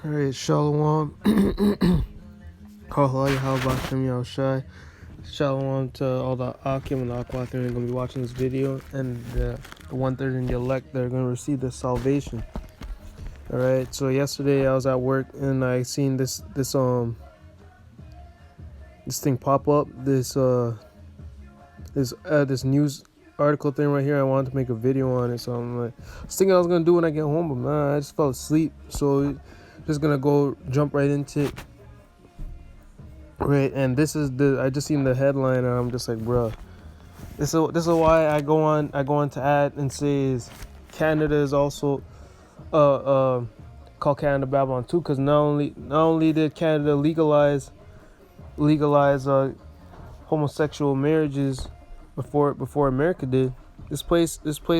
Alright, Shalom. Call how about Shem Yahushai. Shalom to all the Akim and Akwat that are going to be watching this video, and the one-third in the elect that are going to receive the salvation. Alright, so yesterday I was at work and I seen this thing pop up, this news article thing right here. I wanted to make a video on it, so I was thinking I was going to do it when I get home, but man, I just fell asleep, so just gonna go jump right into it. Right, and this is I just seen the headline and I'm just like, bruh, this is why I go on to add and say is Canada is also called Canada Babylon too, because not only did Canada legalize homosexual marriages before America did. This place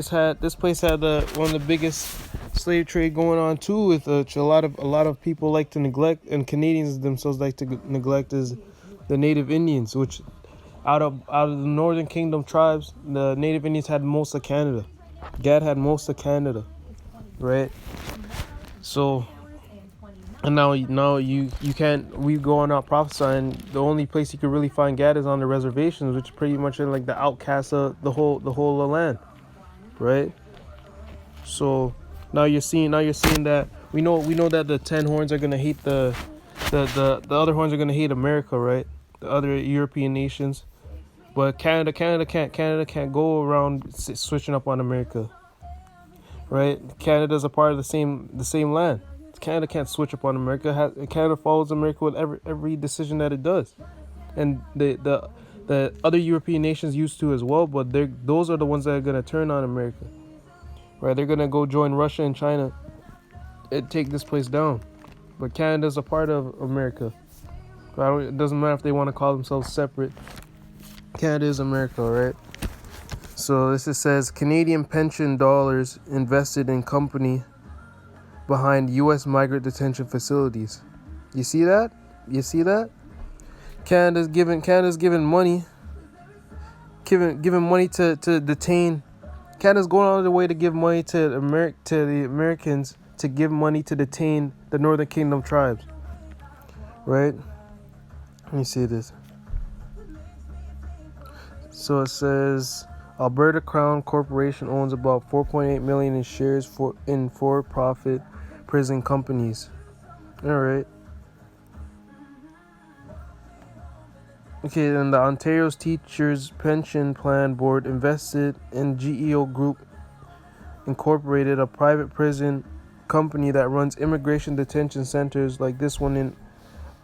had one of the biggest slave trade going on too, with a lot of people like to neglect, and Canadians themselves like to neglect, is the Native Indians, which out of the Northern Kingdom tribes, the Native Indians had most of Canada. Gad had most of Canada, right? So, and now you can't. We go on out prophesying. The only place you could really find Gad is on the reservations, which is pretty much in like the outcasts of the whole land, right? So now you're seeing that we know that the 10 horns are gonna hate the other horns are gonna hate America, right? The other European nations, but Canada can't go around switching up on America, right? Canada's a part of the same land. Canada can't switch up on America. Canada follows America with every decision that it does, and the other European nations used to as well. But those are the ones that are gonna turn on America, right? They're gonna go join Russia and China and take this place down. But Canada's a part of America. It doesn't matter if they want to call themselves separate. Canada is America, right? So this says Canadian pension dollars invested in company behind U.S. migrant detention facilities. You see that? Canada's giving money to detain. Canada's going out of the way to give money to the Americans to give money to detain the Northern Kingdom tribes, right? Let me see this. So it says Alberta Crown Corporation owns about 4.8 million in shares in for-profit prison companies. All right. Okay, then the Ontario's Teachers Pension Plan Board invested in GEO Group Incorporated, a private prison company that runs immigration detention centers like this one in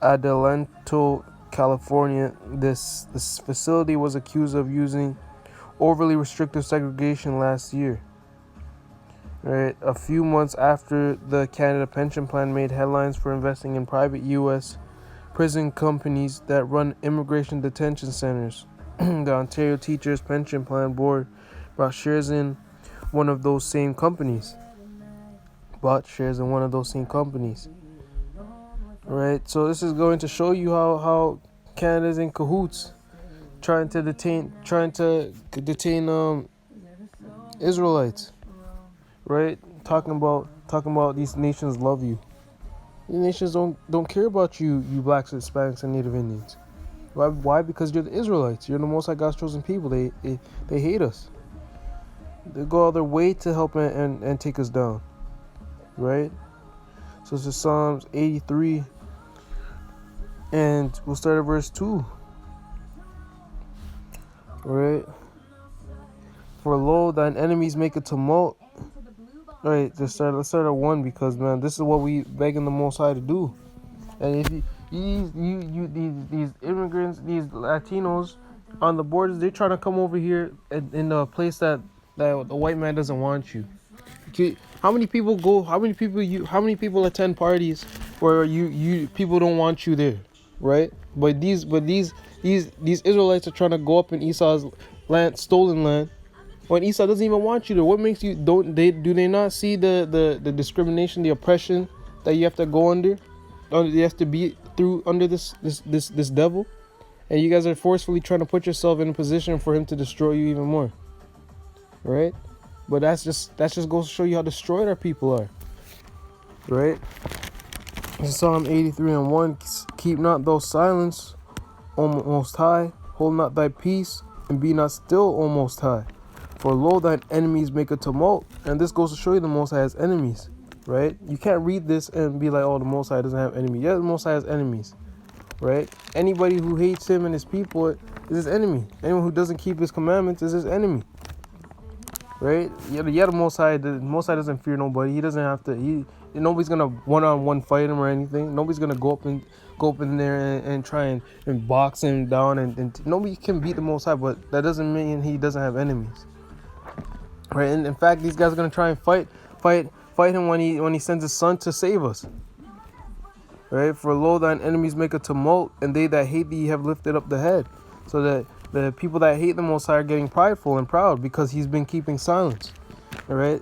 Adelanto, California. This facility was accused of using overly restrictive segregation last year. Right, a few months after the Canada Pension Plan made headlines for investing in private U.S. prison companies that run immigration detention centers, the Ontario Teachers Pension Plan Board bought shares in one of those same companies. Right, so this is going to show you how Canada's in cahoots, trying to detain Israelites. Right, talking about these nations love you. These nations don't care about you blacks, Hispanics, and Native Indians. Why? Because you're the Israelites. You're the Most High God's chosen people. They hate us. They go out their way to help and take us down. Right. So this is Psalms 83, and we'll start at verse 2. Right. For lo, thine enemies make a tumult. All right, let's start at 1, because man, this is what we begging the Most High to do. And if these immigrants, these Latinos on the borders, they're trying to come over here in a place that the white man doesn't want you. How many people attend parties where you people don't want you there, right? But these Israelites are trying to go up in Esau's land, stolen land, when Esau doesn't even want you there. What makes you do they not see the discrimination, the oppression that you have to go under? You have to be through under this devil, and you guys are forcefully trying to put yourself in a position for him to destroy you even more, right? But that's just goes to show you how destroyed our people are, right? Psalm 83 and 1. Keep not thou silence, O Most High. Hold not thy peace, and be not still, O Most High. For lo, thine enemies make a tumult. And this goes to show you the Most High has enemies, right? You can't read this and be like, oh, the Most High doesn't have enemies. Yeah, the Most High has enemies, right? Anybody who hates him and his people is his enemy. Anyone who doesn't keep his commandments is his enemy, right? Yeah, the Most High doesn't fear nobody. He doesn't have to. Nobody's gonna one-on-one fight him or anything. Nobody's gonna go up in there and try and box him down. And nobody can beat the Most High, but that doesn't mean he doesn't have enemies, right? And in fact, these guys are gonna try and fight him when he sends his son to save us, right? For lo, thine enemies make a tumult, and they that hate thee have lifted up the head. So that the people that hate the Most High are getting prideful and proud because he's been keeping silence. All right,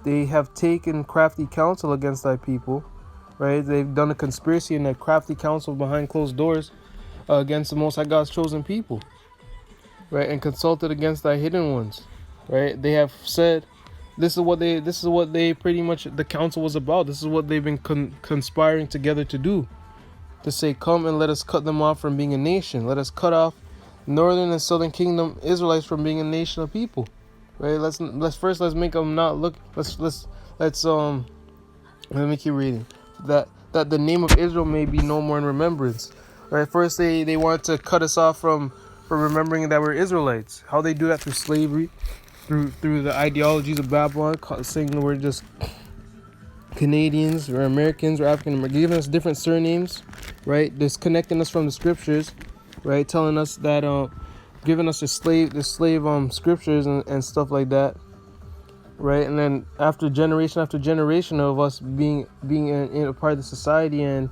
they have taken crafty counsel against thy people, right? They've done a conspiracy and a crafty counsel behind closed doors against the Most High God's chosen people, right? And consulted against thy hidden ones, right? They have said, this is what they pretty much the council was about. This is what they've been conspiring together to do, to say, come and let us cut them off from being a nation. Let us cut off northern and southern kingdom Israelites from being a nation of people. Right, let's make them not look. Let's let me keep reading. That the name of Israel may be no more in remembrance. Right, first they want to cut us off from remembering that we're Israelites. How they do that? Through slavery, through the ideologies of Babylon, saying we're just Canadians or Americans or African Americans, giving us different surnames, right? Disconnecting us from the scriptures, right? Telling us that giving us the slave scriptures and stuff like that, right? And then after generation of us being in a part of the society and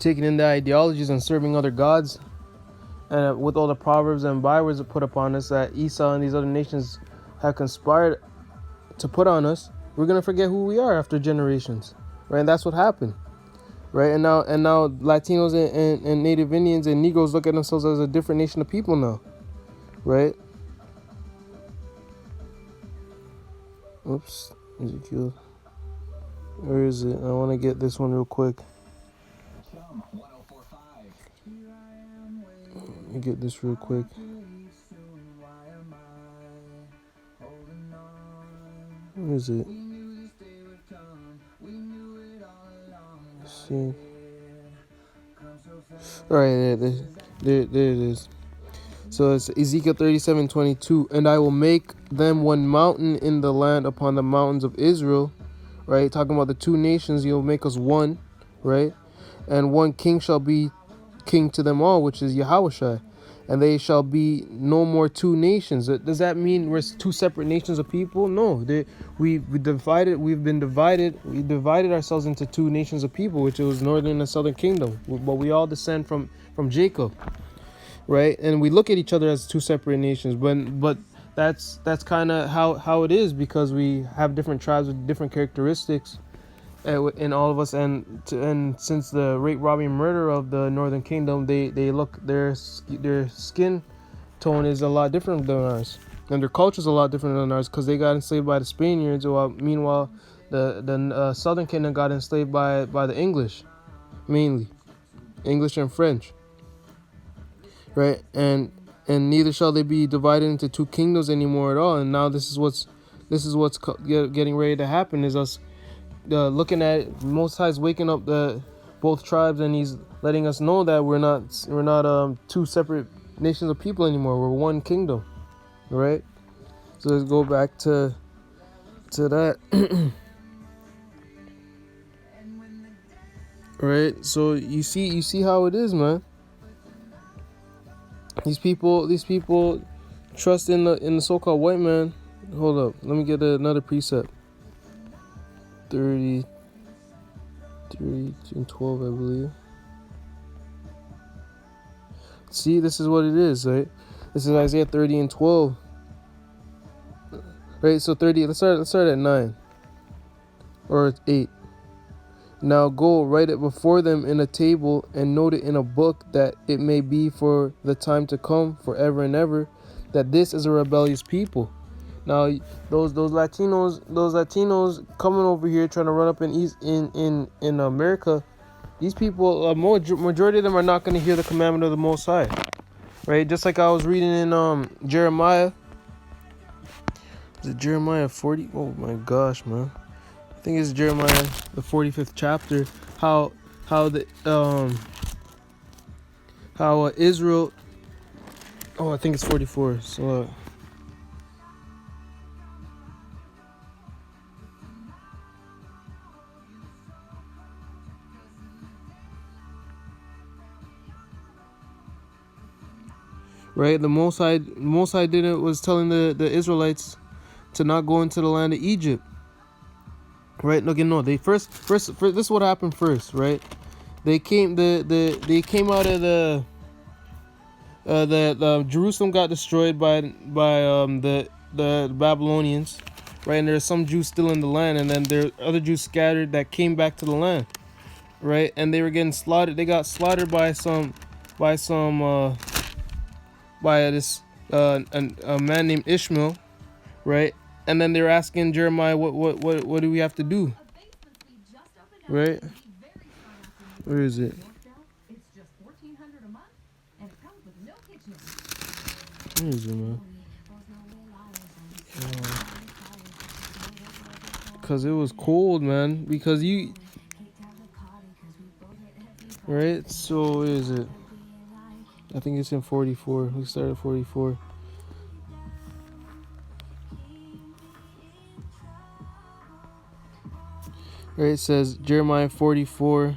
taking in the ideologies and serving other gods, and with all the proverbs and bywords that put upon us that Esau and these other nations have conspired to put on us, we're gonna forget who we are after generations, right? And that's what happened. Right, and now Latinos and Native Indians and Negroes look at themselves as a different nation of people now, right? Oops, Ezekiel. Where is it? I want to get this one real quick. Let me get this real quick. Where is it? Let's see. All right, there it is. So it's Ezekiel 37:22, and I will make them one mountain in the land upon the mountains of Israel, right? Talking about the two nations, you'll make us one, right? And one king shall be king to them all, which is Yahushua. And they shall be no more two nations. Does that mean we're two separate nations of people? No, we divided. We've been divided. We divided ourselves into two nations of people, which was northern and southern kingdom. But we all descend from Jacob, right? And we look at each other as two separate nations. But that's kind of how it is, because we have different tribes with different characteristics in all of us, and since the rape, robbing, murder of the northern kingdom, they look, their skin tone is a lot different than ours, and their culture is a lot different than ours, because they got enslaved by the Spaniards, while meanwhile the southern kingdom got enslaved by the English, mainly English and French, right? And neither shall they be divided into two kingdoms anymore at all. And now this is what's getting ready to happen, is us looking at it. Most High is waking up both tribes, and he's letting us know that we're not two separate nations of people anymore. We're one kingdom, right? So let's go back to that. Right? So you see how it is, man. These people trust in the so-called white man. Hold up, let me get another precept. 30 and 12, I believe. See, this is what it is, right? This is Isaiah 30 and 12. Right, so 30, let's start at 9. Or 8. Now go, write it before them in a table, and note it in a book, that it may be for the time to come, forever and ever, that this is a rebellious people. Now those Latinos coming over here trying to run up in America. These people, majority of them are not going to hear the commandment of the Most High, right? Just like I was reading in Jeremiah. Is it Jeremiah 40? Oh my gosh, man! I think it's Jeremiah the 45th chapter. How the how Israel. Oh, I think it's 44. So. Right, the Most High didn't was telling the Israelites to not go into the land of Egypt. Right, no, they first this is what happened first, right? They came they came out of the Jerusalem got destroyed by the Babylonians, right? And there's some Jews still in the land, and then there are other Jews scattered that came back to the land, right? And they were getting slaughtered. They got slaughtered by by a man named Ishmael, right? And then they're asking Jeremiah, what do we have to do, right? Where is it? Where is it, man? Because it was cold, man. Because you, right? So where is it? I think it's in 44. We started 44. Right, it says Jeremiah 44,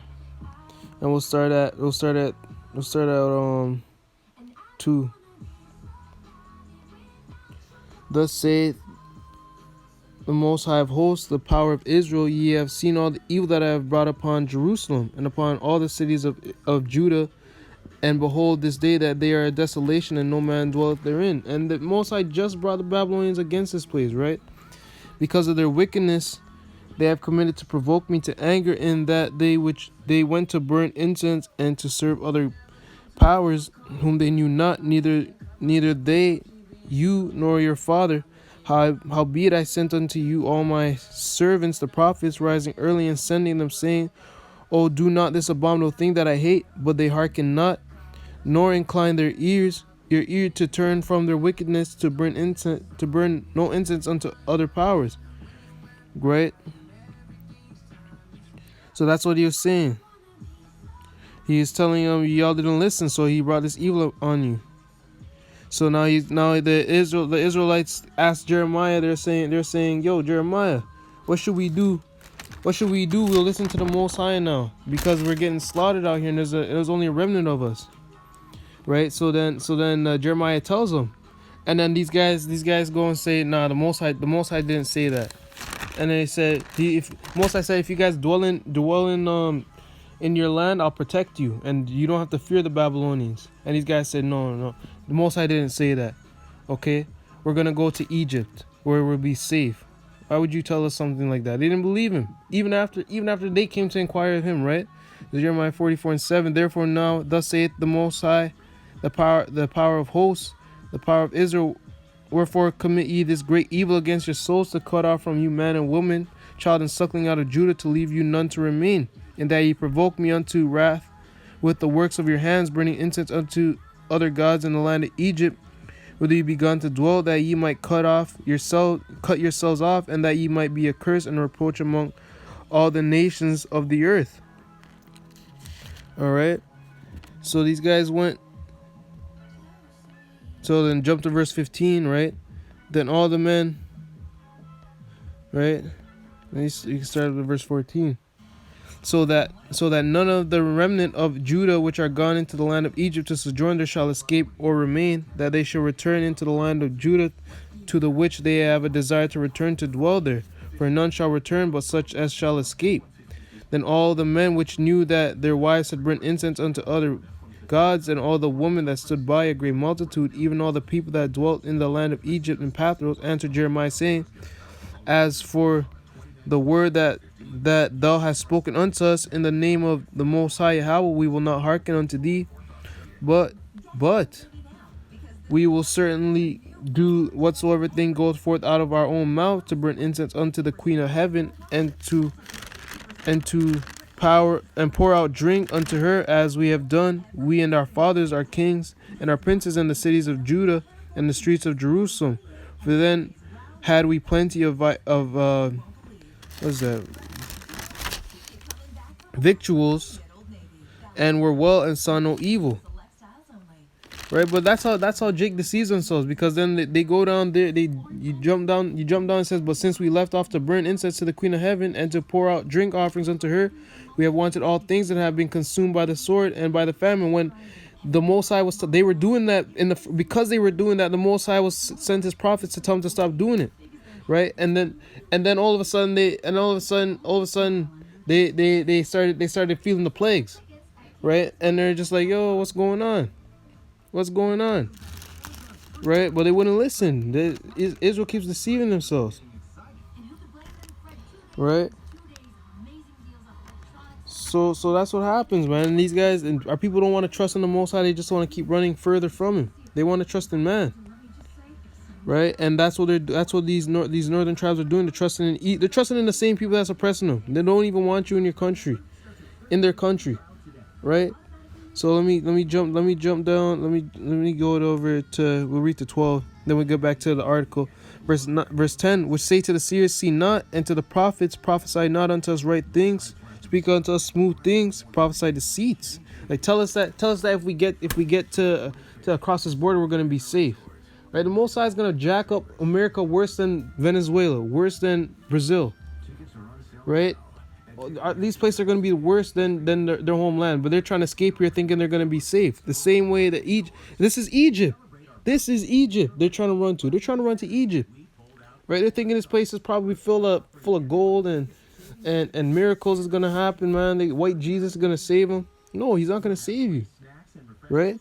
and we'll start at 2. Thus saith the Most High of Hosts, the power of Israel, ye have seen all the evil that I have brought upon Jerusalem and upon all the cities of Judah, and behold, this day that they are a desolation, and no man dwelleth therein. And the Most High just brought the Babylonians against this place, right? Because of their wickedness, they have committed to provoke me to anger, in that they went to burn incense and to serve other powers whom they knew not, neither they, you, nor your father. Howbeit I sent unto you all my servants the prophets, rising early and sending them, saying, Oh, do not this abominable thing that I hate. But they hearken not, nor incline their ear to turn from their wickedness, to burn no incense unto other powers. Right? So that's what he was saying. He is telling them, y'all didn't listen, so he brought this evil on you. So now the Israelites asked Jeremiah. They're saying, yo, Jeremiah, what should we do? What should we do? We'll listen to the Most High now, because we're getting slaughtered out here, and there's only a remnant of us, right? So then Jeremiah tells them, and then these guys go and say, nah, the Most High didn't say that. And then he said, Most High said, if you guys dwell in your land, I'll protect you, and you don't have to fear the Babylonians. And these guys said, no, the Most High didn't say that. Okay, we're gonna go to Egypt where we'll be safe. Why would you tell us something like that? They didn't believe him, even after they came to inquire of him, right? Jeremiah 44:7. Therefore now, thus saith the Most High, the power of hosts, the power of Israel. Wherefore commit ye this great evil against your souls, to cut off from you man and woman, child and suckling out of Judah, to leave you none to remain, and that ye provoke me unto wrath with the works of your hands, burning incense unto other gods in the land of Egypt, whither ye begun to dwell, that ye might cut yourselves off, and that ye might be a curse and a reproach among all the nations of the earth. All right. So these guys went. So then jump to verse 15, right? Then all the men, right? You can start with verse 14. So that none of the remnant of Judah which are gone into the land of Egypt to sojourn there shall escape or remain, that they shall return into the land of Judah, to the which they have a desire to return to dwell there. For none shall return but such as shall escape. Then all the men which knew that their wives had burnt incense unto other gods, and all the women that stood by, a great multitude, even all the people that dwelt in the land of Egypt and Pathros, answered Jeremiah, saying, As for the word that thou hast spoken unto us in the name of the Most High Yahweh, we will not hearken unto thee, but we will certainly do whatsoever thing goes forth out of our own mouth to burn incense unto the Queen of Heaven, and to power and pour out drink unto her, as we have done, we and our fathers, our kings, and our princes in the cities of Judah and the streets of Jerusalem. For then had we plenty of victuals, and were well and saw no evil. Right, but that's how Jake deceives themselves, because then they go down there, you jump down and says, but since we left off to burn incense to the Queen of Heaven and to pour out drink offerings unto her, we have wanted all things that have been consumed by the sword and by the famine. When the Most High they were doing that because they were doing that, the Most High was sent his prophets to tell them to stop doing it, right? And then all of a sudden they started feeling the plagues, right? And they're just like, yo, what's going on? What's going on? Right? But they wouldn't listen. Israel keeps deceiving themselves. Right? So that's what happens, man. And these guys, and our people don't want to trust in the Most High. They just want to keep running further from him. They want to trust in man. Right? And that's what these northern tribes are doing. They're trusting in the same people that's oppressing them. They don't even want you in your country, in their country. Right? So let me jump down. Let me go over to, we'll read to 12. Then we go back to the article. Verse 10, which say to the seers, see not, and to the prophets, prophesy not unto us right things, speak unto us smooth things, prophesy deceits. Like tell us that if we get to across this border, we're gonna be safe. Right? The Most High is gonna jack up America worse than Venezuela, worse than Brazil. Right? These places are going to be worse than their homeland, but they're trying to escape here thinking they're going to be safe. The same way that this is Egypt. They're trying to run to. They're trying to run to Egypt. Right? They're thinking this place is probably full of gold and miracles is going to happen, man. The white Jesus is going to save them. No, he's not going to save you. Right?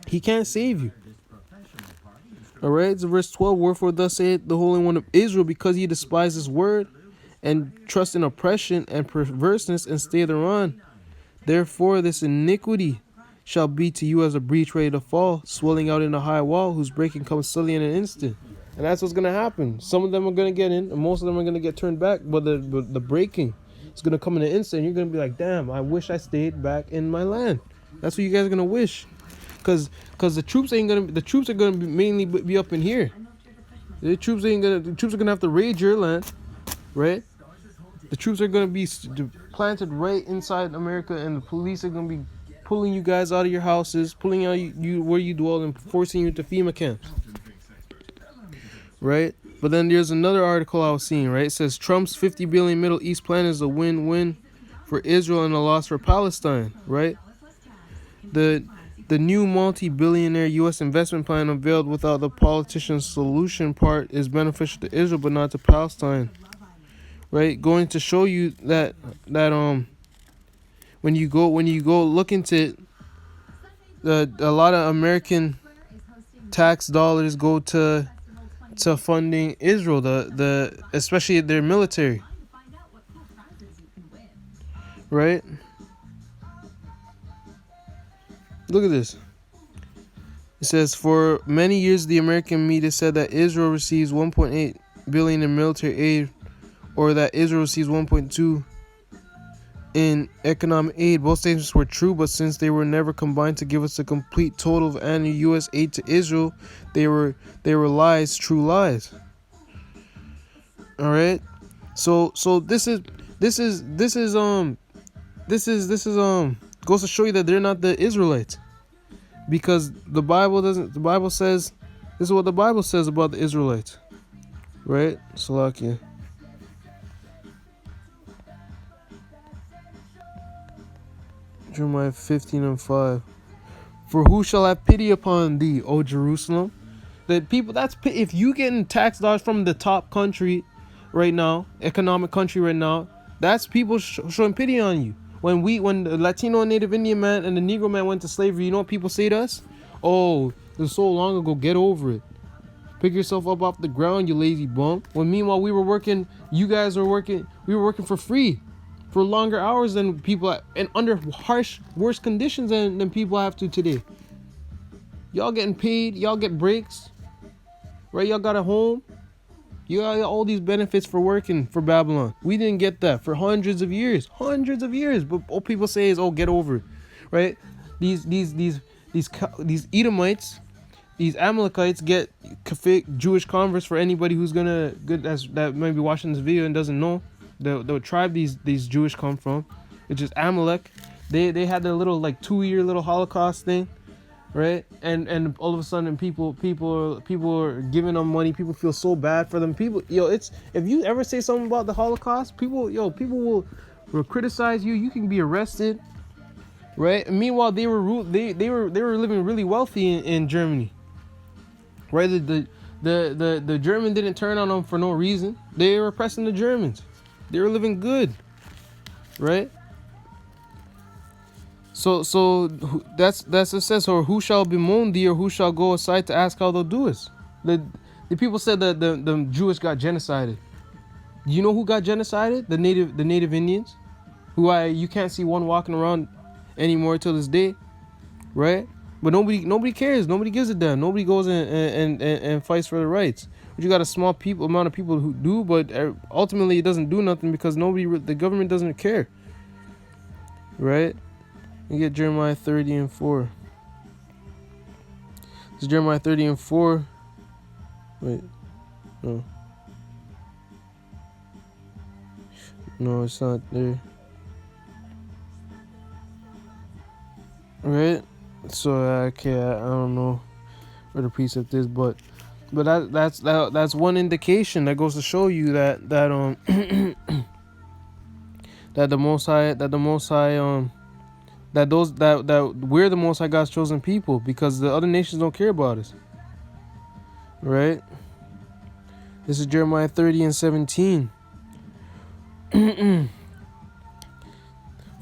He can't save you. All right? So verse 12, wherefore thus saith the Holy One of Israel, because ye despise his word, and trust in oppression and perverseness, and stay thereon. Therefore this iniquity shall be to you as a breach ready to fall, swelling out in a high wall, whose breaking comes suddenly in an instant. And that's what's going to happen. Some of them are going to get in, and most of them are going to get turned back, but the breaking is going to come in an instant. You're going to be like, damn, I wish I stayed back in my land. That's what you guys are going to wish. Because the troops are going to mainly be up in here. The troops are going to have to raid your land, right? The troops are going to be planted right inside America, and the police are going to be pulling you guys out of your houses, pulling out you where you dwell, and forcing you to FEMA camps. Right? But then there's another article I was seeing, right? It says Trump's $50 billion Middle East plan is a win-win for Israel and a loss for Palestine, right? The new multi-billionaire U.S. investment plan unveiled without the politician's solution part is beneficial to Israel but not to Palestine. Right, going to show you that when you go look into it, a lot of American tax dollars go to funding Israel, especially their military. Right? Look at this. It says, for many years the American media said that Israel receives 1.8 billion in military aid, or that Israel receives 1.2 in economic aid. Both statements were true, but since they were never combined to give us a complete total of annual U.S. aid to Israel, they were lies, true lies. All right. So this is goes to show you that they're not the Israelites, because the Bible says this is what the Bible says about the Israelites, right? Salakia. Jeremiah 15:5. For who shall have pity upon thee, O Jerusalem? The people, if you getting tax dollars from the top country right now, economic country right now, that's people showing pity on you. When the Latino and Native Indian man and the Negro man went to slavery, you know what people say to us? Oh, it was so long ago, get over it. Pick yourself up off the ground, you lazy bum. When meanwhile we were working, we were working for free, for longer hours than people, and under worse conditions than people have to today. Y'all getting paid, y'all get breaks, right? Y'all got a home. You got all these benefits for working for Babylon. We didn't get that for hundreds of years. Hundreds of years. But all people say is, oh, get over it. Right? These Edomites, these Amalekites get Jewish converts. For anybody who's that might be watching this video and doesn't know the tribe these Jewish come from, which is Amalek. They had their little like 2-year little Holocaust thing, right? And all of a sudden people are giving them money. People feel so bad for them. It's if you ever say something about the Holocaust, people will criticize you. You can be arrested, right? And meanwhile, they were living really wealthy in Germany, right? The German didn't turn on them for no reason. They were oppressing the Germans. They were living good, right? So that's it says, or who shall bemoan thee, or who shall go aside to ask how thou doest? The people said that the Jewish got genocided. You know who got genocided? The native Indians, who you can't see one walking around anymore till this day, right? But nobody cares. Nobody gives a damn. Nobody goes and fights for the rights. But you got a small amount of people who do, but ultimately it doesn't do nothing because the government doesn't care, right? You get Jeremiah 30:4. It's Jeremiah 30:4. Wait, no, it's not there. Right? So okay, I don't know where the precept is, but that's one indication that goes to show you that that the Most High that we're the Most High God's chosen people, because the other nations don't care about us, right? This is Jeremiah 30:17.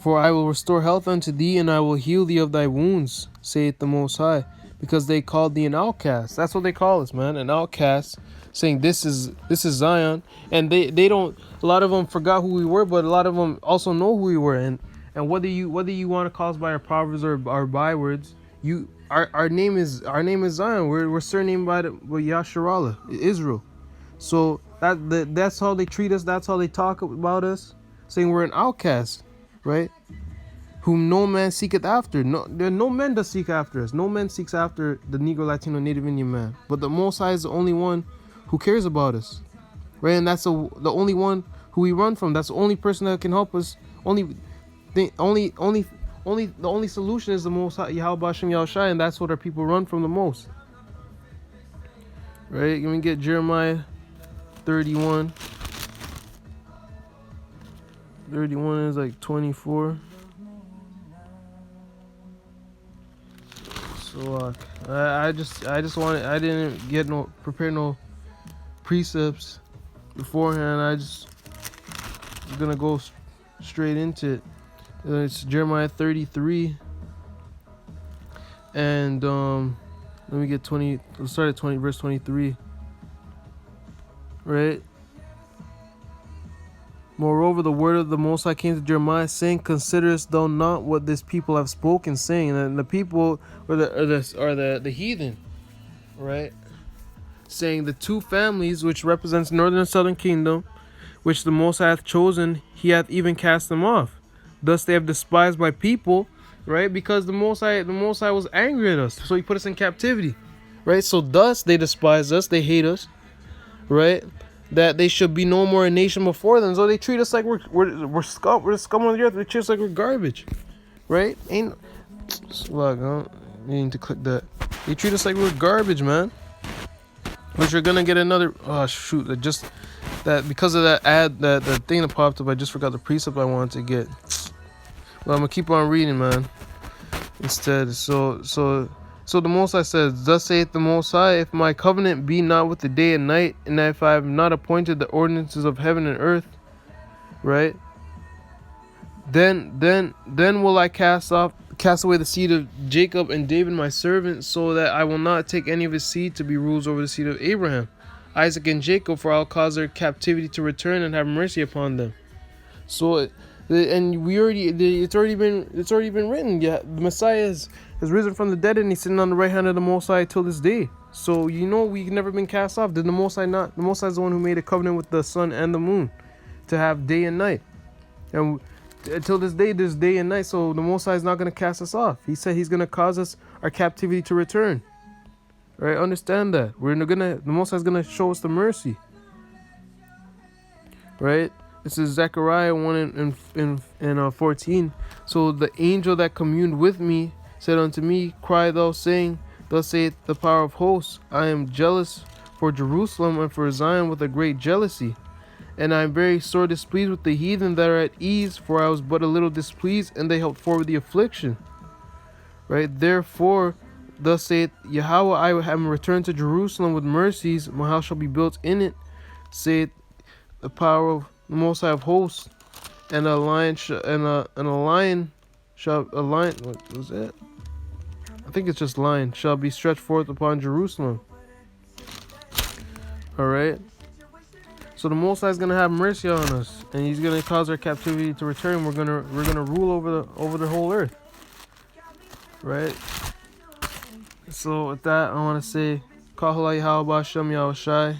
For I will restore health unto thee, and I will heal thee of thy wounds, saith the Most High, because they called thee an outcast. That's what they call us, man, an outcast, saying this is Zion. And they don't, a lot of them forgot who we were, but a lot of them also know who we were. And whether you want to call us by our proverbs or our bywords, our name is Zion. We're surnamed by Yasharallah, Israel. So that's how they treat us. That's how they talk about us, saying we're an outcast, right? Whom no man seeketh after. No man does seek after us. No man seeks after the Negro, Latino, Native Indian man. But the Most High is the only one who cares about us, right? And that's the only one who we run from. That's the only person that can help us. The only solution is the Most High, Yahweh Hashem Yahushai, and that's what our people run from the most. Right? Let me get Jeremiah 31. 31 is like 24. So I didn't prepare no precepts beforehand. I just gonna go straight into it. It's Jeremiah 33, and let me get 20. Let's start at verse 23. Right. Moreover, the word of the Most High came to Jeremiah, saying, "Considerest thou not what this people have spoken, saying?" And the people are the heathen, right? Saying the two families, which represents northern and southern kingdom, which the Most High hath chosen, he hath even cast them off. Thus they have despised my people, right? Because the Most High was angry at us, so he put us in captivity, right? So thus they despise us, they hate us, right? That they should be no more a nation before them. So they treat us like we're scum. We're the scum of the earth. They treat us like we're garbage, right? Look, I need to click that. They treat us like we're garbage, man. Which we're gonna get another. Oh shoot! Just that because of that ad, that thing that popped up. I just forgot the precept I wanted to get. Well, I'm gonna keep on reading, man. Instead, so the Most High says, "Thus saith the Most High, if my covenant be not with the day and night, and if I have not appointed the ordinances of heaven and earth, right? Then will I cast away the seed of Jacob and David my servant, so that I will not take any of his seed to be rulers over the seed of Abraham, Isaac, and Jacob, for I'll cause their captivity to return and have mercy upon them." So And it's already been written. Yeah, the Messiah has risen from the dead, and he's sitting on the right hand of the Most High till this day. So we've never been cast off. Did the Most High not? The Most High is the one who made a covenant with the sun and the moon to have day and night, and until this day, there's day and night. So the Most High is not going to cast us off. He said he's going to cause us our captivity to return. Right? Understand that. The Most High is going to show us the mercy. Right? This is Zechariah 1 and 14. So the angel that communed with me said unto me, Cry thou, saying, Thus saith the power of hosts, I am jealous for Jerusalem and for Zion with a great jealousy. And I am very sore displeased with the heathen that are at ease, for I was but a little displeased, and they helped forward the affliction. Right? Therefore, thus saith Yahweh, I am returned to Jerusalem with mercies, my house shall be built in it, saith the power of the Most High of hosts, and a lion shall what was that? I think it's just lion shall be stretched forth upon Jerusalem. All right. So the Most High is gonna have mercy on us, and He's gonna cause our captivity to return. We're gonna rule over the whole earth. Right. So with that, I want to say, Kahal Yahweh B'Shem Yahushai.